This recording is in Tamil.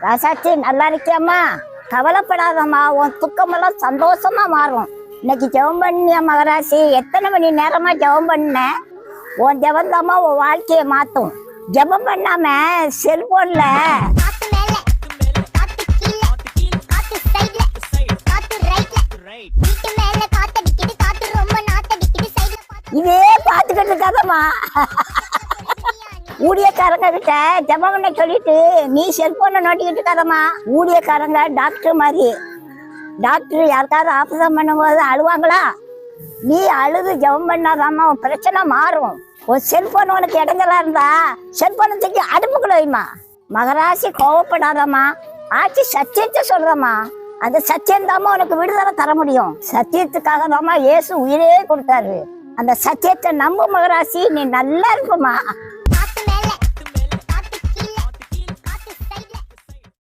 ராசாச்சி நல்லா இருக்கியம்மா? கவலைப்படாதம்மா, உன் துக்கமெல்லாம் சந்தோஷமா மாறும். இன்னைக்கு ஜெபம் பண்ணிய மகராசி, எத்தனை மணி நேரமா ஜெபம் பண்ண? உன் ஜெபம் தாம்மா உன் வாழ்க்கையை மாத்தும். ஜெபம் பண்ணாம செல்போன்ல இதே பாத்துக்கிட்டு இருக்காதம்மா. ஊழியக்காரங்க கிட்ட ஜெபம் பண்ண சொல்லிட்டு நீ செல்போனை நோட்டிக்கிட்டு இருக்காதம்மா. ஊழியக்காரங்க டாக்டர் மாதிரி. டாக்டர் யாருக்காவது ஆபரேஷன் பண்ணும்போது அழுவாங்களா? நீ அழுது ஜெபம் பண்ணாதாம்மா உன் பிரச்சனை மாறும். ஒரு செல்போன் உனக்கு இடைஞ்சலா இருந்தா செல்போனை தூக்கி அடுப்புக்குள்ள வைமா. மகராசி கோவப்படாதம்மா, ஆட்சி சத்தியத்தை சொல்றம்மா. அந்த சத்தியம் தாம்மா உனக்கு விடுதலை தர முடியும். சத்தியத்துக்காக தாம்மா இயேசு உயிரே கொடுத்தாரு. அந்த சத்தியத்தை நம்பு மகராசி, நீ நல்லா இருப்பமா.